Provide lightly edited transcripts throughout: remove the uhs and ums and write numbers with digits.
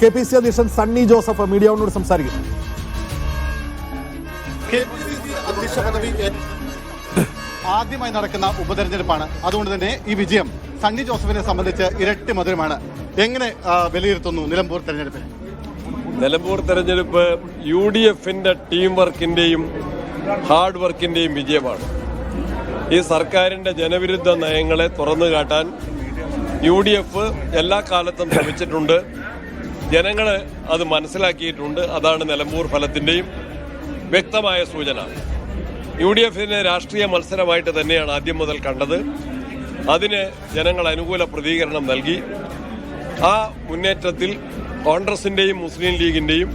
KPC അധ്യക്ഷൻ സണ്ണി ജോസഫ് മീഡിയയോട് സംസാരിക്കുന്നു. ആദ്യമായി നടക്കുന്ന ഉപതെരഞ്ഞെടുപ്പാണ്. അതുകൊണ്ട് തന്നെ ഈ വിജയം സണ്ണി ജോസഫിനെ സംബന്ധിച്ച് ഇരട്ടി മധുരമാണ്. എങ്ങനെ വിലയിരുത്തുന്നു നിലമ്പൂർ തെരഞ്ഞെടുപ്പിനെ? നിലമ്പൂർ തെരഞ്ഞെടുപ്പ് UDFന്റെ ടീം വർക്കിന്റെയും ഹാർഡ് വർക്കിന്റെയും വിജയമാണ്. ഈ സർക്കാരിന്റെ ജനവിരുദ്ധ നയങ്ങളെ തുറന്നു കാട്ടാൻ UDF എല്ലാ കാലത്തും ശ്രമിച്ചിട്ടുണ്ട്. ജനങ്ങൾ അത് മനസ്സിലാക്കിയിട്ടുണ്ട്. അതാണ് നിലമ്പൂർ ഫലത്തിന്റെയും വ്യക്തമായ സൂചന. UDFനെ രാഷ്ട്രീയ മത്സരമായിട്ട് തന്നെയാണ് ആദ്യം മുതൽ കണ്ടത്. അതിന് ജനങ്ങൾ അനുകൂല പ്രതികരണം നൽകി. ആ മുന്നേറ്റത്തിൽ കോൺഗ്രസിന്റെയും മുസ്ലിം ലീഗിന്റെയും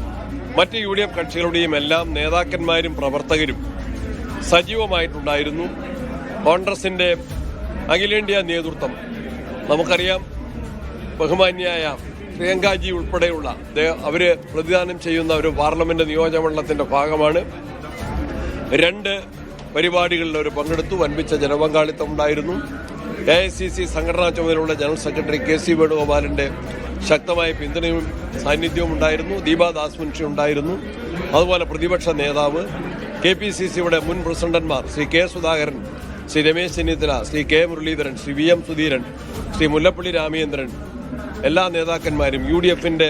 മറ്റ് UDF കക്ഷികളുടെയും എല്ലാം നേതാക്കന്മാരും പ്രവർത്തകരും സജീവമായിട്ടുണ്ടായിരുന്നു. കോൺഗ്രസിന്റെ അഖിലേന്ത്യാ നേതൃത്വം നമുക്കറിയാം. ബഹുമാന്യായ പ്രിയങ്കാജി ഉൾപ്പെടെയുള്ള അവര് പ്രതിദാനം ചെയ്യുന്ന ഒരു പാർലമെന്റ് നിയോജകമണ്ഡലത്തിന്റെ ഭാഗമാണ്. 2 പരിപാടികളിൽ അവർ പങ്കെടുത്തു. വൻപിച്ച ജനപങ്കാളിത്തം ഉണ്ടായിരുന്നു. AICC സംഘടനാ ചുമതലയുള്ള ജനറൽ സെക്രട്ടറി KC വേണുഗോപാലിന്റെ ശക്തമായ പിന്തുണയും സാന്നിധ്യവും ഉണ്ടായിരുന്നു. ദീപാദാസ് മുൻഷി ഉണ്ടായിരുന്നു. അതുപോലെ പ്രതിപക്ഷ നേതാവ്, KPCCയുടെ മുൻ പ്രസിഡന്റ്മാർ Shri K Sudhakaran, Shri Ramesh Chennithala, Shri K Muraleedharan, Shri VM Sudheeran, Shri Mullappally Ramachandran, എല്ലാ നേതാക്കന്മാരും UDFന്റെ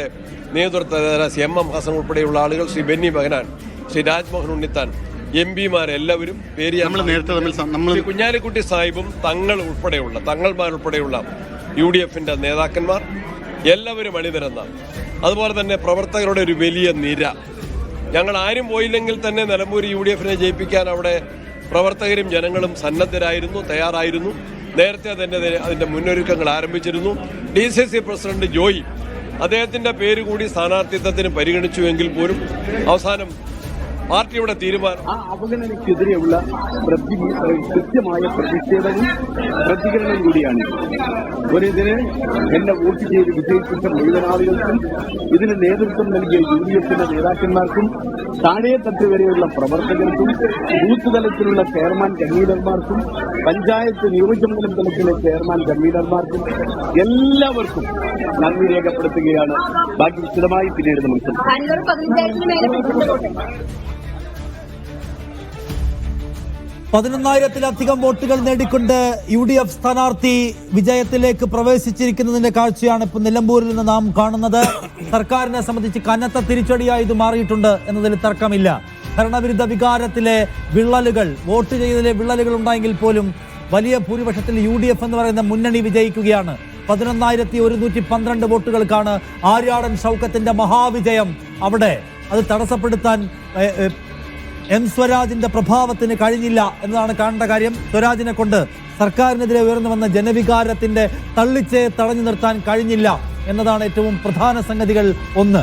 നേതൃത്വ CMM ഹസൻ ഉൾപ്പെടെയുള്ള ആളുകൾ, ശ്രീ ബെന്നി ബെഹനാൻ, ശ്രീ രാജ്മോഹൻ ഉണ്ണിത്താൻ, MPമാരെല്ലാവരും കുഞ്ഞാലിക്കുട്ടി സാഹിബും തങ്ങൾമാരുൾപ്പെടെയുള്ള UDFന്റെ നേതാക്കന്മാർ എല്ലാവരും അണിനിരന്ന, അതുപോലെ തന്നെ പ്രവർത്തകരുടെ ഒരു വലിയ നിര. ഞങ്ങൾ ആരും പോയില്ലെങ്കിൽ തന്നെ നിലമ്പൂർ UDFനെ ജയിപ്പിക്കാൻ അവിടെ പ്രവർത്തകരും ജനങ്ങളും സന്നദ്ധരായിരുന്നു, തയ്യാറായിരുന്നു. നേരത്തെ തന്നെ അതിന്റെ മുന്നൊരുക്കങ്ങൾ ആരംഭിച്ചിരുന്നു. DCC പ്രസിഡന്റ് ജോയി അദ്ദേഹത്തിന്റെ പേര് കൂടി സ്ഥാനാർത്ഥിത്വത്തിന് പരിഗണിച്ചുവെങ്കിൽ പോലും അവസാനം പാർട്ടിയുടെ തീരുമാനം ആ അവഗണനയ്ക്കെതിരെയുള്ള കൃത്യമായ പ്രതിഷേധവും പ്രതികരണവും കൂടിയാണ്. ഒരിതിന് എന്നെ വോട്ട് ചെയ്ത് വിജയിപ്പിച്ച മുഴുവൻ ആളുകൾക്കും ഇതിന് നേതൃത്വം നൽകിയ UDFന്റെ നേതാക്കന്മാർക്കും താഴെത്തട്ട് വരെയുള്ള പ്രവർത്തകർക്കും ബൂത്ത് തലത്തിലുള്ള ചെയർമാൻ കൺവീനർമാർക്കും പഞ്ചായത്ത് നിയോജകമണ്ഡലം തലത്തിലെ ചെയർമാൻ കൺവീനർമാർക്കും എല്ലാവർക്കും നന്ദി രേഖപ്പെടുത്തുകയാണ്. ബാക്കി വിശദമായി പിന്നീട് നമുക്ക് 11,000-ലധികം വോട്ടുകൾ നേടിക്കൊണ്ട് UDF സ്ഥാനാർത്ഥി വിജയത്തിലേക്ക് പ്രവേശിച്ചിരിക്കുന്നതിന്റെ കാഴ്ചയാണ് ഇപ്പോൾ നിലമ്പൂരിൽ നിന്ന് നാം കാണുന്നത്. സർക്കാരിനെ സംബന്ധിച്ച് കനത്ത തിരിച്ചടിയായി ഇത് മാറിയിട്ടുണ്ട് എന്നതിൽ തർക്കമില്ല. ഭരണവിരുദ്ധ വികാരത്തിലെ വിള്ളലുകൾ, വോട്ട് ചെയ്തതിലെ വിള്ളലുകൾ ഉണ്ടായെങ്കിൽ പോലും വലിയ ഭൂരിപക്ഷത്തിൽ UDF എന്ന് പറയുന്ന മുന്നണി വിജയിക്കുകയാണ്. 11,112 വോട്ടുകൾക്കാണ് ആര്യാടൻ ഷൗക്കത്തിന്റെ മഹാവിജയം. അവിടെ അത് തടസ്സപ്പെടുത്താൻ സ്വരാജിന്റെ പ്രഭാവത്തിന് കഴിഞ്ഞില്ല എന്നതാണ് കാണേണ്ട കാര്യം. സ്വരാജിനെ കൊണ്ട് സർക്കാരിനെതിരെ ഉയർന്നു വന്ന ജനവികാരത്തിന്റെ തള്ളിച്ചയെ തടഞ്ഞു നിർത്താൻ കഴിഞ്ഞില്ല എന്നതാണ് ഏറ്റവും പ്രധാന സംഗതികൾ. ഒന്ന്